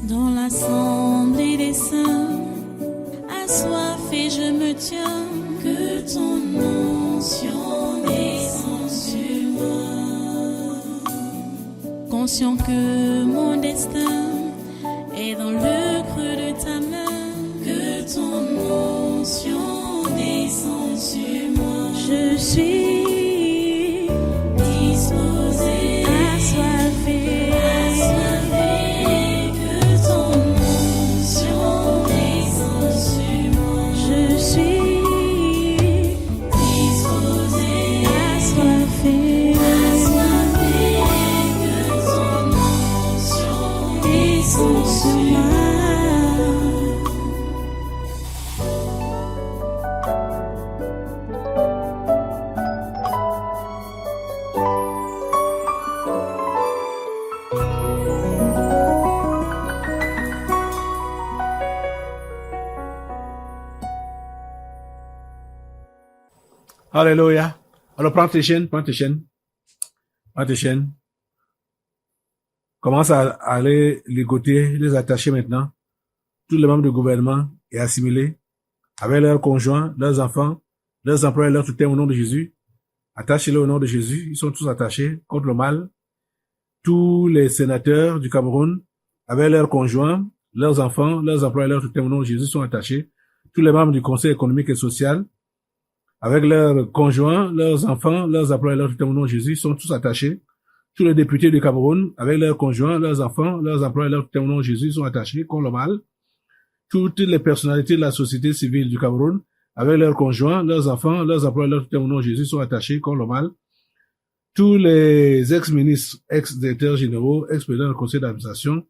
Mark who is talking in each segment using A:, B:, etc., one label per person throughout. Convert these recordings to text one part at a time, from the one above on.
A: Dans l'assemblée des saints, assoiffé je me tiens, que ton onction descende sur moi. Conscient que mon destin est dans le creux de ta main, que ton onction descende sur moi. Je suis disposé, assoiffé, que ton onction descende sur moi. Je suis disposé, assoiffé, que ton onction descende sur moi.
B: Alléluia. Alors prends tes chaînes. Commence à aller ligoter, les attacher maintenant. Tous les membres du gouvernement et assimilés, avec leurs conjoints, leurs enfants, leurs employés, leurs tutelles au nom de Jésus. Attachez-les au nom de Jésus. Ils sont tous attachés contre le mal. Tous les sénateurs du Cameroun, avec leurs conjoints, leurs enfants, leurs employés, leurs tutelles au nom de Jésus sont attachés. Tous les membres du Conseil économique et social, avec leurs conjoints, leurs enfants, leurs employés, leurs tutelles au nom de Jésus, sont tous attachés. Tous les députés du Cameroun, avec leurs conjoints, leurs enfants, leurs employés, leurs tutelles au nom de Jésus, sont attachés contre le mal. Toutes les personnalités de la société civile du Cameroun, avec leurs conjoints, leurs enfants, leurs employés, leurs tutelles au nom de Jésus, sont attachés contre le mal. Tous les ex-ministres, ex-directeurs généraux, ex-présidents du conseil d'administration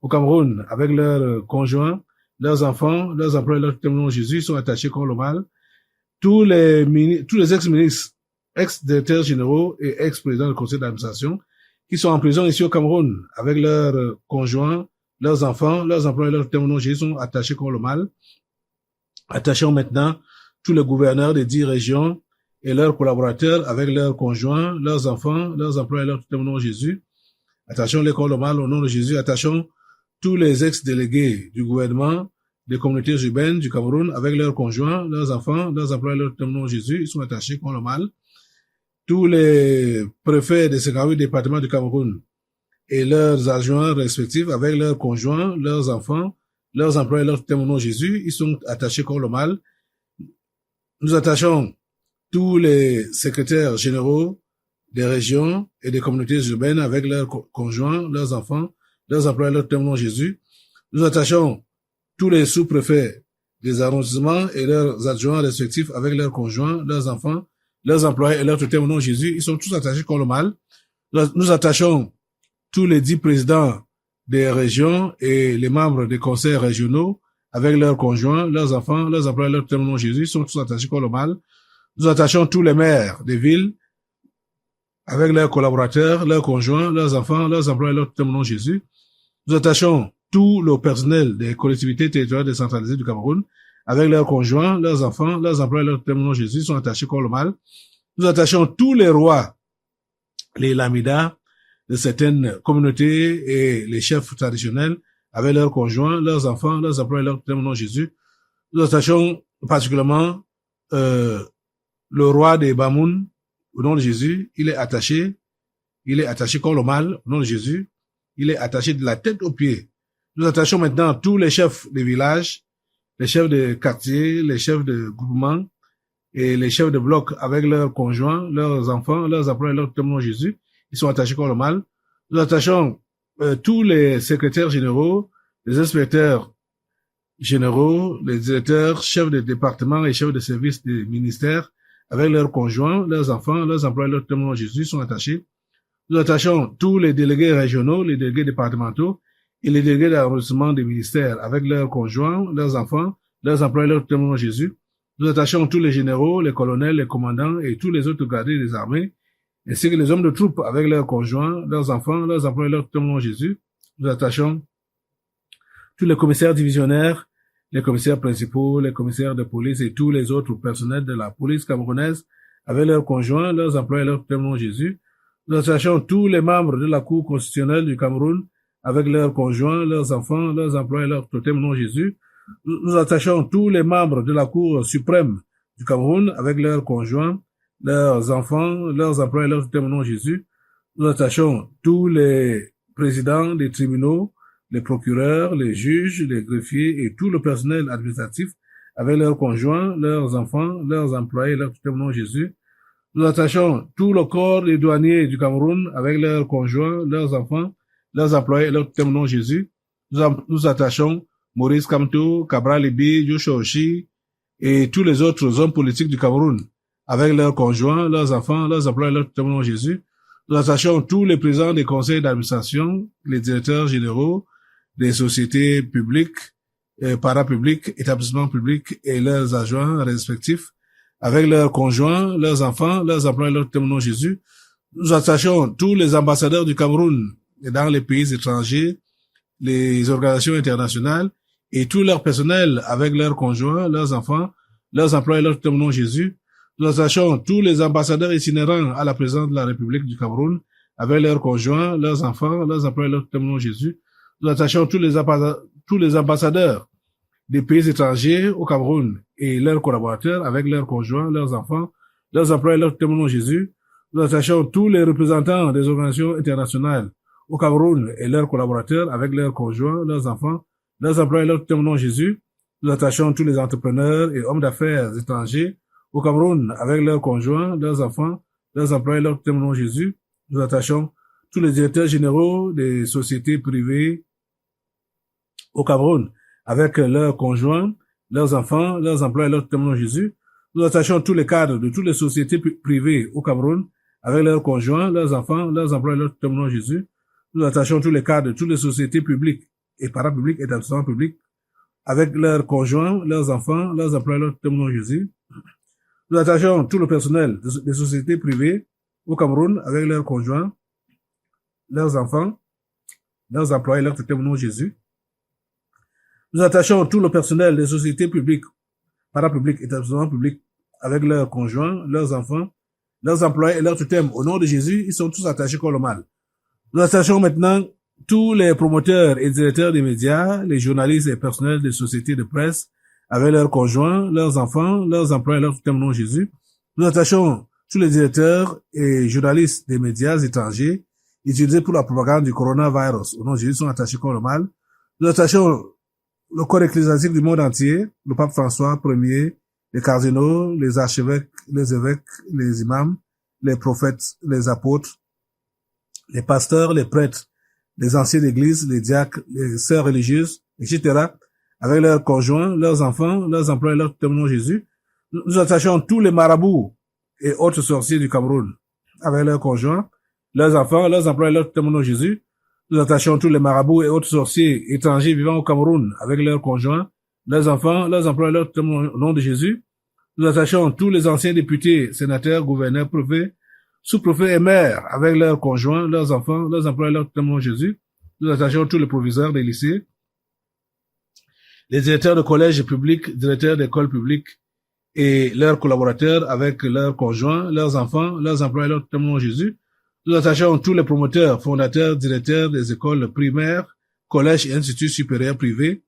B: au Cameroun, avec leurs conjoints, leurs enfants, leurs employés, leurs tutelles au nom de Jésus, sont attachés contre le mal. Tous les ex-ministres, ex-directeurs généraux et ex-présidents du conseil d'administration qui sont en prison ici au Cameroun avec leurs conjoints, leurs enfants, leurs employés, leurs témoignages sont attachés contre le mal. Attachons maintenant tous les gouverneurs des 10 régions et leurs collaborateurs avec leurs conjoints, leurs enfants, leurs employés, leurs témoignages Jésus. Attachons-les contre le mal au nom de Jésus. Attachons tous les ex-délégués du gouvernement des communautés urbaines du Cameroun avec leurs conjoints, leurs enfants, leurs employés, leurs témoins Jésus, ils sont attachés contre le mal. Tous les préfets des 58 départements du Cameroun et leurs adjoints respectifs avec leurs conjoints, leurs enfants, leurs employés, leurs témoins Jésus, ils sont attachés contre le mal. Nous attachons tous les secrétaires généraux des régions et des communautés urbaines avec leurs conjoints, leurs enfants, leurs employés, leurs témoins Jésus. Nous attachons tous les sous-préfets des arrondissements et leurs adjoints respectifs avec leurs conjoints, leurs enfants, leurs employés et leurs tutelles au nom de Jésus, ils sont tous attachés contre le mal. Nous attachons tous les 10 présidents des régions et les membres des conseils régionaux avec leurs conjoints, leurs enfants, leurs employés, leurs tutelles au nom de Jésus, ils sont tous attachés contre le mal. Nous attachons tous les maires des villes avec leurs collaborateurs, leurs conjoints, leurs enfants, leurs employés, leurs tutelles au nom de Jésus. Nous attachons tout le personnel des collectivités territoriales décentralisées du Cameroun, avec leurs conjoints, leurs enfants, leurs employés, leurs témoins Jésus, sont attachés contre le mal. Nous attachons tous les rois, les lamidas de certaines communautés et les chefs traditionnels, avec leurs conjoints, leurs enfants, leurs employés, leurs témoins Jésus. Nous attachons particulièrement le roi des Bamoun, au nom de Jésus. Il est attaché contre le mal, au nom de Jésus. Il est attaché de la tête aux pieds. Nous attachons maintenant tous les chefs des villages, les chefs de quartier, les chefs de groupement et les chefs de bloc avec leurs conjoints, leurs enfants, leurs employés, leurs témoins Jésus. Ils sont attachés contre le mal. Nous attachons tous les secrétaires généraux, les inspecteurs généraux, les directeurs, chefs de département et chefs de services des ministères avec leurs conjoints, leurs enfants, leurs employés, leurs témoins Jésus sont attachés. Nous attachons tous les délégués régionaux, les délégués départementaux et les délégués d'arrondissement des ministères avec leurs conjoints, leurs enfants, leurs employés, leurs témoins Jésus. Nous attachons tous les généraux, les colonels, les commandants et tous les autres gradés des armées, ainsi que les hommes de troupes avec leurs conjoints, leurs enfants, leurs employés, leurs témoins Jésus. Nous attachons tous les commissaires divisionnaires, les commissaires principaux, les commissaires de police et tous les autres personnels de la police camerounaise avec leurs conjoints, leurs employés, leurs témoins Jésus. Nous attachons tous les membres de la Cour constitutionnelle du Cameroun avec leurs conjoints, leurs enfants, leurs employés, leurs totems au nom de Jésus. Nous attachons tous les membres de la Cour suprême du Cameroun avec leurs conjoints, leurs enfants, leurs employés, leurs totems au nom de Jésus. Nous attachons tous les présidents des tribunaux, les procureurs, les juges, les greffiers et tout le personnel administratif avec leurs conjoints, leurs enfants, leurs employés, leurs totems au nom de Jésus. Nous attachons tout le corps des douaniers du Cameroun avec leurs conjoints, leurs enfants, leurs employés, leurs totems au nom de Jésus. Nous attachons Maurice Kamto, Cabral Libi, Joshua Oshi et tous les autres hommes politiques du Cameroun avec leurs conjoints, leurs enfants, leurs employés, leurs totems au nom de Jésus. Nous attachons tous les présidents des conseils d'administration, les directeurs généraux des sociétés publiques, parapubliques, établissements publics et leurs adjoints respectifs avec leurs conjoints, leurs enfants, leurs employés, leurs totems au nom de Jésus. Nous attachons tous les ambassadeurs du Cameroun dans les pays étrangers, les organisations internationales et tout leur personnel avec leurs conjoints, leurs enfants, leurs employés, leurs totems au nom de Jésus. Nous attachons tous les ambassadeurs itinérants à la présidence de la République du Cameroun avec leurs conjoints, leurs enfants, leurs employés, leurs totems au nom de Jésus. Nous attachons tous les ambassadeurs des pays étrangers au Cameroun et leurs collaborateurs avec leurs conjoints, leurs enfants, leurs employés, leurs totems au nom de Jésus. Nous attachons tous les représentants des organisations internationales au Cameroun et leurs collaborateurs avec leurs conjoints, leurs enfants, leurs employés, leurs totems au nom de Jésus. Nous attachons tous les entrepreneurs et hommes d'affaires étrangers au Cameroun avec leurs conjoints, leurs enfants, leurs employés, leurs totems au nom de Jésus. Nous attachons tous les directeurs généraux des sociétés privées au Cameroun avec leurs conjoints, leurs enfants, leurs employés, leurs totems au nom de Jésus. Nous attachons tous les cadres de toutes les sociétés privées au Cameroun avec leurs conjoints, leurs enfants, leurs employés, leurs totems au nom de Jésus. Nous attachons tous les cadres de toutes les sociétés publiques et parapubliques, établissements publics avec leurs conjoints, leurs enfants, leurs employés, leurs totems au nom de Jésus. Nous attachons tout le personnel des sociétés privées au Cameroun avec leurs conjoints, leurs enfants, leurs employés, leurs totems au nom de Jésus. Nous attachons tout le personnel des sociétés publiques, parapubliques, établissements publics avec leurs conjoints, leurs enfants, leurs employés et leurs totems au nom de Jésus. Ils sont tous attachés comme le mal. Nous attachons maintenant tous les promoteurs et directeurs des médias, les journalistes et personnels des sociétés de presse avec leurs conjoints, leurs enfants, leurs employés, leurs totems au nom de Jésus. Nous attachons tous les directeurs et journalistes des médias étrangers utilisés pour la propagande du coronavirus au nom de Jésus sont attachés comme le mal. Nous attachons le corps ecclésiastique du monde entier, le pape François Ier, les cardinaux, les archevêques, les évêques, les imams, les prophètes, les apôtres, les pasteurs, les prêtres, les anciens d'église, les diacres, les sœurs religieuses, etc., avec leurs conjoints, leurs enfants, leurs employés, leurs totems au nom de Jésus. Nous attachons tous les marabouts et autres sorciers du Cameroun avec leurs conjoints, leurs enfants, leurs employés, leurs totems au nom de Jésus. Nous attachons tous les marabouts et autres sorciers étrangers vivant au Cameroun avec leurs conjoints, leurs enfants, leurs employés, leurs totems au nom de Jésus. Nous attachons tous les anciens députés, sénateurs, gouverneurs, préfets, sous-préfets et maires avec leurs conjoints, leurs enfants, leurs employés, leurs totems au nom de Jésus. Nous attachons tous les proviseurs des lycées, les directeurs de collèges publics, directeurs d'écoles publiques et leurs collaborateurs avec leurs conjoints, leurs enfants, leurs employés, leurs totems au nom de Jésus. Nous attachons tous les promoteurs, fondateurs, directeurs des écoles primaires, collèges et instituts supérieurs privés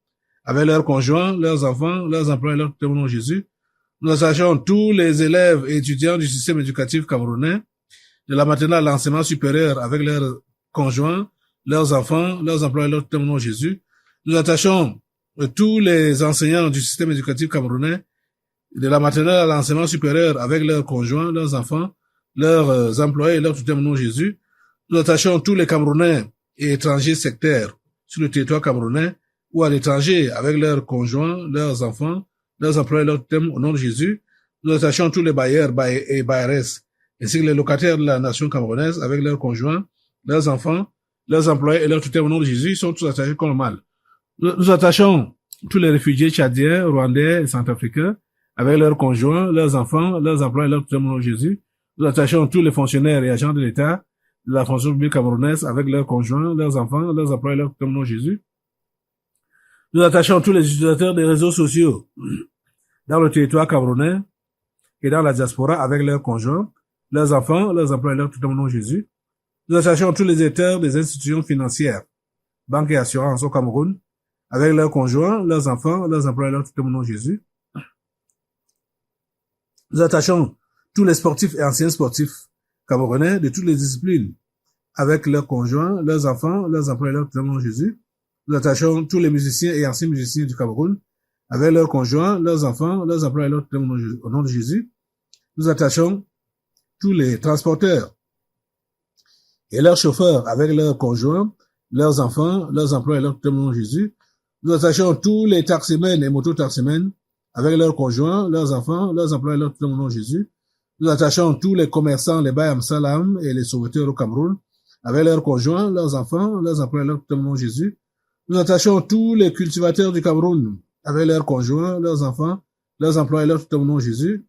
B: avec leurs conjoints, leurs enfants, leurs employés, leurs totems au nom de Jésus. Nous attachons tous les élèves et étudiants du système éducatif camerounais, de la maternelle à l'enseignement supérieur avec leurs conjoints, leurs enfants, leurs employés, leurs totems au nom de Jésus. Nous attachons tous les enseignants du système éducatif camerounais, de la maternelle à l'enseignement supérieur avec leurs conjoints, leurs enfants, leurs employés et leurs totems au nom de Jésus. Nous attachons tous les Camerounais et étrangers sectaires sur le territoire camerounais ou à l'étranger avec leurs conjoints, leurs enfants, leurs employés et leurs totems au nom de Jésus. Nous attachons tous les bailleurs et bailleresses ainsi que les locataires de la nation camerounaise avec leurs conjoints, leurs enfants, leurs employés et leurs totems au nom de Jésus. Ils sont tous attachés comme le mal. Nous attachons tous les réfugiés tchadiens, rwandais et centrafricains avec leurs conjoints, leurs enfants, leurs employés et leurs totems au nom de Jésus. Nous attachons tous les fonctionnaires et agents de l'État de la fonction publique camerounaise avec leurs conjoints, leurs enfants, leurs employés et leurs totems au nom de Jésus. Nous attachons tous les utilisateurs des réseaux sociaux dans le territoire camerounais et dans la diaspora avec leurs conjoints, leurs enfants, leurs employés et leurs totems au nom de Jésus. Nous attachons tous les directeurs des institutions financières banque et assurance au Cameroun, avec leurs conjoints, leurs enfants, leurs employeurs, tout au nom de Jésus. Nous attachons tous les sportifs et anciens sportifs camerounais de toutes les disciplines, avec leurs conjoints, leurs enfants, leurs employeurs, tout au nom de Jésus. Nous attachons tous les musiciens et anciens musiciens du Cameroun, avec leurs conjoints, leurs enfants, leurs employeurs, tout au nom de Jésus. Nous attachons tous les transporteurs et leurs chauffeurs, avec leurs conjoints, leurs enfants, leurs employeurs, tout au nom de Jésus. Nous attachons tous les taximens et mototaximens, avec leurs conjoints, leurs enfants, leurs employeurs, tout au nom de Jésus. Nous attachons tous les commerçants, les Bayam Salam et les sauveteurs au Cameroun, avec leurs conjoints, leurs enfants, leurs employeurs, tout au nom de Jésus. Nous attachons tous les cultivateurs du Cameroun, avec leurs conjoints, leurs enfants, leurs employeurs, tout au nom de Jésus.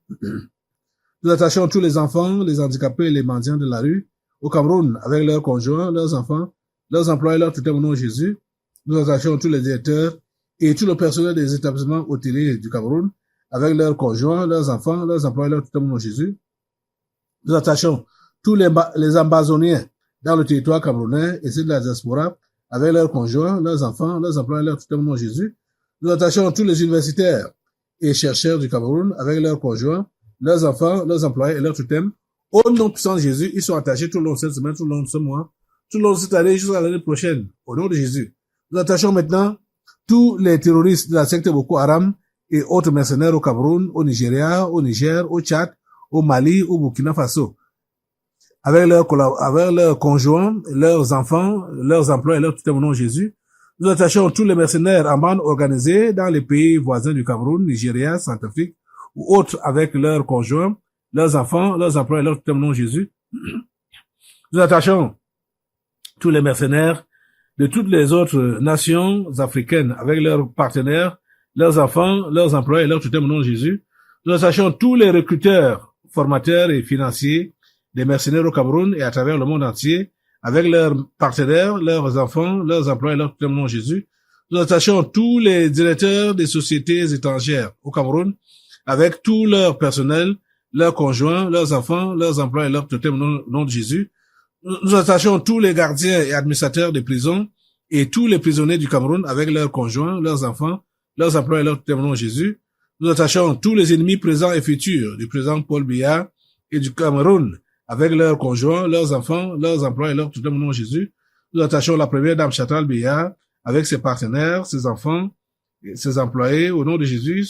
B: Nous attachons tous les enfants, les handicapés et les mendiants de la rue au Cameroun, avec leurs conjoints, leurs enfants, leurs employeurs, tout au nom de Jésus. Nous attachons tous les directeurs et tout le personnel des établissements hôteliers du Cameroun, avec leurs conjoints, leurs enfants, leurs employeurs, tout au nom de Jésus. Nous attachons tous les ambazoniens dans le territoire camerounais et ceux de la diaspora, avec leurs conjoints, leurs enfants, leurs employeurs, tout au nom de Jésus. Nous attachons tous les universitaires et chercheurs du Cameroun, avec leurs conjoints, leurs enfants, leurs employés et leurs totems. Au nom puissant de Jésus, ils sont attachés tout le long de cette semaine, tout le long de ce mois, tout le long de cette année, jusqu'à l'année prochaine. Au nom de Jésus. Nous attachons maintenant tous les terroristes de la secte Boko Haram et autres mercenaires au Cameroun, au Nigeria, au Niger, au Tchad, au Mali, au Burkina Faso. Avec leurs conjoints, leurs enfants, leurs emplois et leurs tout au nom de Jésus. Nous attachons tous les mercenaires en bande organisée dans les pays voisins du Cameroun, Nigeria, Centrafrique ou autres avec leurs conjoints, leurs enfants, leurs emplois et leurs tout au nom de Jésus. Nous attachons tous les mercenaires de toutes les autres nations africaines avec leurs partenaires, leurs enfants, leurs emplois et leurs tout au nom de Jésus. Nous attachons tous les recruteurs, formateurs et financiers des mercenaires au Cameroun et à travers le monde entier, avec leurs partenaires, leurs enfants, leurs emplois et leurs tout au nom de Jésus. Nous attachons tous les directeurs des sociétés étrangères au Cameroun, avec tout leur personnel, leurs conjoints, leurs enfants, leurs emplois et leurs tout au nom de Jésus. Nous attachons tous les gardiens et administrateurs des prisons et tous les prisonniers du Cameroun avec leurs conjoints, leurs enfants, leurs emplois et leurs tout au nom de Jésus. Nous attachons tous les ennemis présents et futurs du président Paul Biya et du Cameroun avec leurs conjoints, leurs enfants, leurs emplois et leurs tout au nom de Jésus. Nous attachons la première dame Chantal Biya avec ses partenaires, ses enfants, et ses employés au nom de Jésus.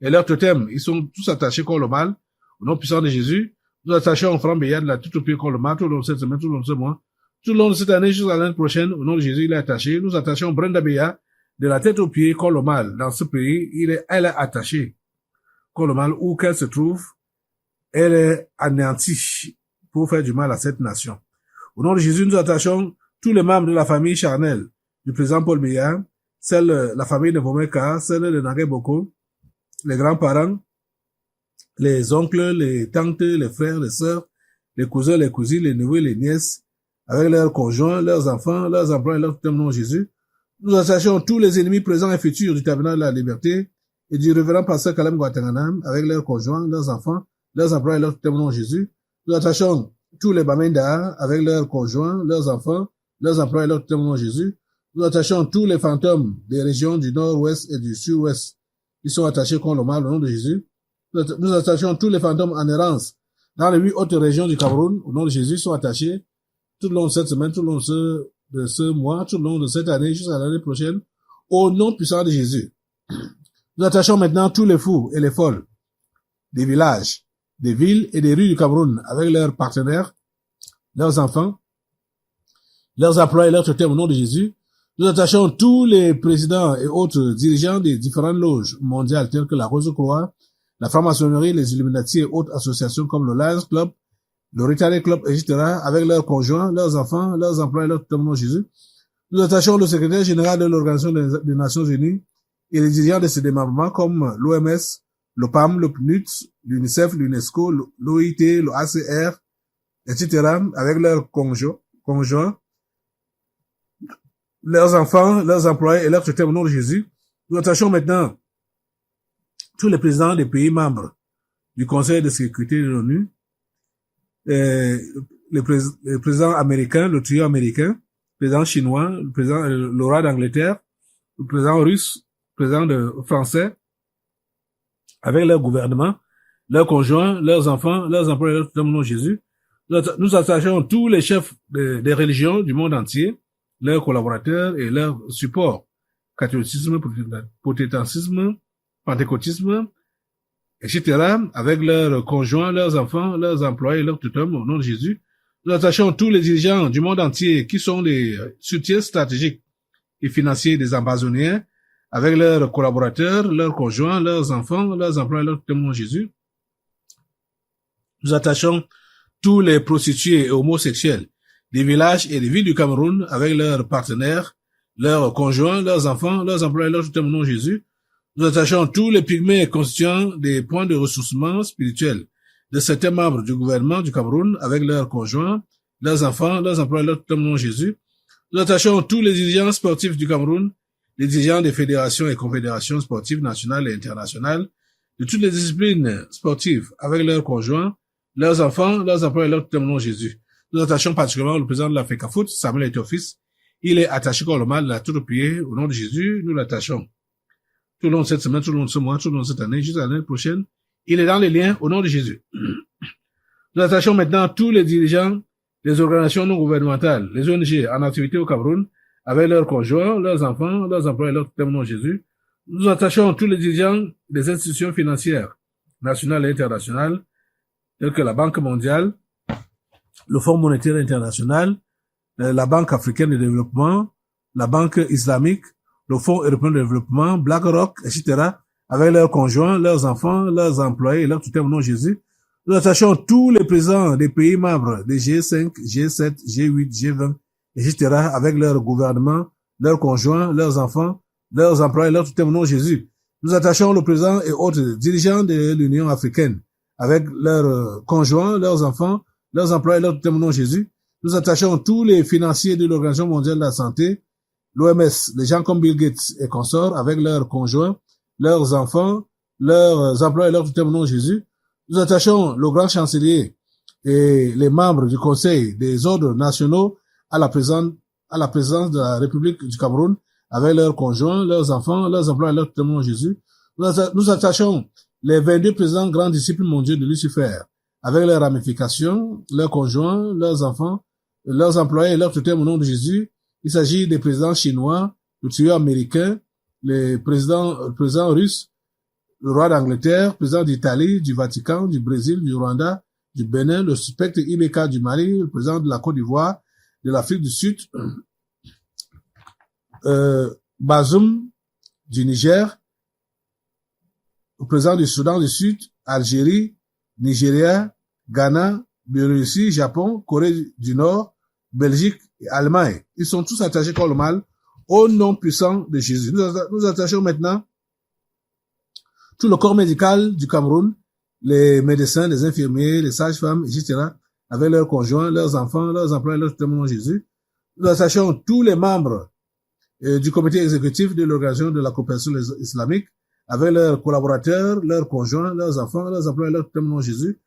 B: Et leurs totems, ils sont tous attachés contre le mal au nom puissant de Jésus. Nous attachons Franck Biya de la tout au pied contre le mal tout au long de cette semaine, tout au long de ce mois, tout au long de cette année jusqu'à l'année prochaine. Au nom de Jésus, il est attaché. Nous attachons Brenda Biya de la tête aux pieds contre le mal. Dans ce pays, elle est attachée contre le mal où qu'elle se trouve. Elle est anéantie pour faire du mal à cette nation. Au nom de Jésus, nous attachons tous les membres de la famille charnelle du président Paul Biya, la famille de Vomeka, celle de Nagé Boko, les grands-parents, les oncles, les tantes, les frères, les sœurs, les cousins, les cousines, les neveux, les nièces, avec leurs conjoints, leurs enfants, leurs emplois et leurs tout au nom de Jésus. Nous attachons tous les ennemis présents et futurs du tabernacle de la liberté et du révérend pasteur Kalem Guatanganam, avec leurs conjoints, leurs enfants, leurs emplois et leurs tout au nom de Jésus. Nous attachons tous les Bamenda avec leurs conjoints, leurs enfants, leurs emplois et leurs tout au nom de Jésus. Nous attachons tous les fantômes des régions du nord-ouest et du sud-ouest qui sont attachés contre le mal au nom de Jésus. Nous attachons tous les fantômes en errance dans les 8 autres régions du Cameroun au nom de Jésus sont attachés tout le long de cette semaine, tout le long de ce mois, tout le long de cette année jusqu'à l'année prochaine au nom puissant de Jésus. Nous attachons maintenant tous les fous et les folles des villages, des villes et des rues du Cameroun avec leurs partenaires, leurs enfants, leurs emplois et leurs traités au nom de Jésus. Nous attachons tous les présidents et autres dirigeants des différentes loges mondiales telles que la Rose-Croix, la franc-maçonnerie, les Illuminati et autres associations comme le Lions Club, le Rotary Club, etc., avec leurs conjoints, leurs enfants, leurs emplois et leurs traités au nom de Jésus. Nous attachons le secrétaire général de l'Organisation des Nations Unies et les dirigeants de ces démembrements comme l'OMS, le PAM, le PNUD, l'UNICEF, l'UNESCO, l'OIT, le ACR, etc., avec leurs conjoints, leurs enfants, leurs employés et leurs traités au nom de Jésus. Nous attachons maintenant tous les présidents des pays membres du Conseil de sécurité de l'ONU, le président américain, le trio américain, président chinois, le roi d'Angleterre, le président russe, le président français, avec leur gouvernement, leurs conjoints, leurs enfants, leurs employés, leur tout au nom de Jésus. Nous attachons tous les chefs des religions du monde entier, leurs collaborateurs et leurs supports, catholicisme, protestantisme, pentecôtisme, etc., avec leurs conjoints, leurs enfants, leurs employés, leurs tuteurs, au nom de Jésus. Nous attachons tous les dirigeants du monde entier qui sont des soutiens stratégiques et financiers des ambazoniens, avec leurs collaborateurs, leurs conjoints, leurs enfants, leurs employés, leurs tuteurs, au nom de Jésus. Nous attachons tous les prostituées et homosexuels des villages et des villes du Cameroun avec leurs partenaires, leurs conjoints, leurs enfants, leurs employés, leurs tuteurs, au nom de Jésus. Nous attachons tous les pygmées constituant des points de ressourcement spirituel de certains membres du gouvernement du Cameroun avec leurs conjoints, leurs enfants, leurs employés, leurs tuteurs, au nom de Jésus. Nous attachons tous les dirigeants sportifs du Cameroun, les dirigeants des fédérations et confédérations sportives nationales et internationales, de toutes les disciplines sportives avec leurs conjoints, leurs enfants, leurs employés, leurs tuteurs, au nom de Jésus. Nous attachons particulièrement le président de l'Africa Foot, Samuel Eto'o-Fils. Il est attaché comme le mal de la tour de pied. Au nom de Jésus, nous l'attachons. Tout le long de cette semaine, tout le long de ce mois, tout le long de cette année, jusqu'à l'année prochaine. Il est dans les liens au nom de Jésus. Nous attachons maintenant tous les dirigeants des organisations non gouvernementales, les ONG en activité au Cameroun, avec leurs conjoints, leurs enfants, leurs employés, leurs tuteurs, au nom de Jésus. Nous attachons tous les dirigeants des institutions financières, nationales et internationales, telles que la Banque mondiale, le Fonds monétaire international, la Banque africaine de développement, la Banque islamique, le Fonds européen de développement, BlackRock, etc., avec leurs conjoints, leurs enfants, leurs employés et leurs tuteurs, au nom de Jésus. Nous attachons tous les présidents des pays membres des G5, G7, G8, G20, etc., avec leurs gouvernements, leurs conjoints, leurs enfants, leurs employés, leurs tuteurs, au nom de Jésus. Nous attachons le président et autres dirigeants de l'Union africaine, avec leurs conjoints, leurs enfants, leurs employés, leurs tuteurs, au nom de Jésus. Nous attachons tous les financiers de l'Organisation mondiale de la santé, l'OMS, les gens comme Bill Gates et consorts, avec leurs conjoints, leurs enfants, leurs employés, leurs tuteurs, au nom de Jésus. Nous attachons le grand chancelier et les membres du Conseil des ordres nationaux à la présidence de la République du Cameroun, avec leurs conjoints, leurs enfants, leurs employés, leurs tuteurs, au nom de Jésus. Nous attachons les 22 présidents grands disciples mondiaux de Lucifer, avec leurs ramifications, leurs conjoints, leurs enfants, leurs employés et leurs tuteurs, au nom de Jésus. Il s'agit des présidents chinois, le tueur américain, le président russe, le roi d'Angleterre, le président d'Italie, du Vatican, du Brésil, du Rwanda, du Bénin, le suspect Ibeka du Mali, le président de la Côte d'Ivoire, de l'Afrique du Sud, Bazoum du Niger, le président du Soudan du Sud, Algérie, Nigeria, Ghana, Biélorussie, Japon, Corée du Nord, Belgique et Allemagne. Ils sont tous attachés comme le mal au nom puissant de Jésus. Nous attachons maintenant tout le corps médical du Cameroun, les médecins, les infirmiers, les sages-femmes, etc., avec leurs conjoints, leurs enfants, leurs employés, leurs tuteurs, au nom de Jésus. Nous attachons tous les membres du comité exécutif de l'Organisation de la coopération islamique, avec leurs collaborateurs, leurs conjoints, leurs enfants, leurs employés, leurs tuteurs, au nom de Jésus.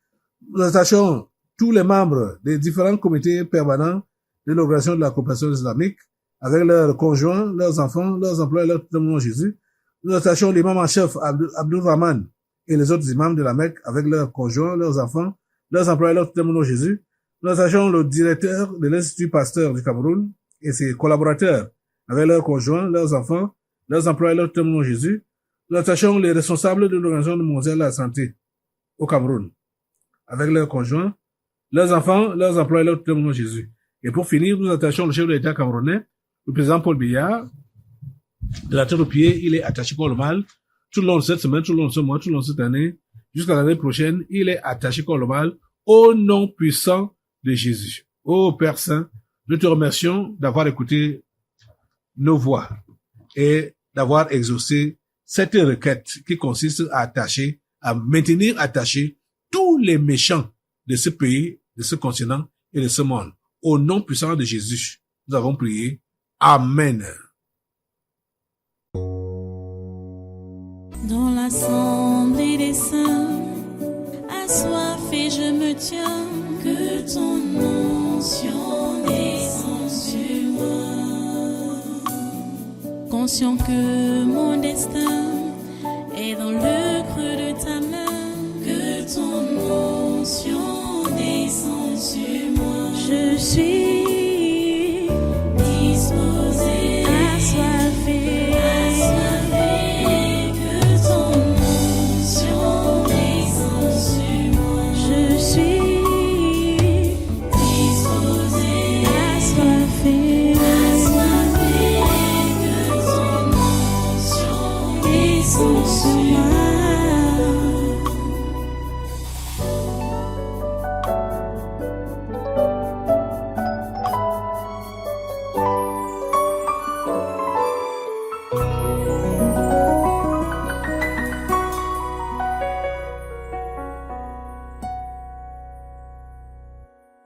B: Nous attachons tous les membres des différents comités permanents de l'Organisation de la coopération islamique, avec leurs conjoints, leurs enfants, leurs employés, leurs tuteurs, au nom de Jésus. Nous attachons l'imam en chef Abdul Rahman et les autres imams de la Mecque avec leurs conjoints, leurs enfants, leurs employés, leurs tuteurs, au nom de Jésus. Nous attachons le directeur de l'Institut Pasteur du Cameroun et ses collaborateurs avec leurs conjoints, leurs enfants, leurs employés, leurs tuteurs, au nom de Jésus. Nous attachons les responsables de l'Organisation mondiale de la santé au Cameroun avec leurs conjoints, leurs enfants, leurs employés, leurs tuteurs, au nom de Jésus. Et pour finir, nous attachons le chef de l'État camerounais, le président Paul Biya, de la tête aux pieds, il est attaché comme le mal. Tout le long de cette semaine, tout le long de ce mois, tout le long de cette année, jusqu'à l'année prochaine, il est attaché comme le mal au nom puissant de Jésus. Ô Père Saint, nous te remercions d'avoir écouté nos voix et d'avoir exaucé cette requête qui consiste à maintenir attachés tous les méchants de ce pays, de ce continent et de ce monde. Au nom puissant de Jésus, nous avons prié. Amen.
A: Dans l'assemblée des saints, assoiffé je me tiens, que ton onction descende sur moi. conscient que mon destin est dans le creux de ta main, que ton onction descend sur moi. Je suis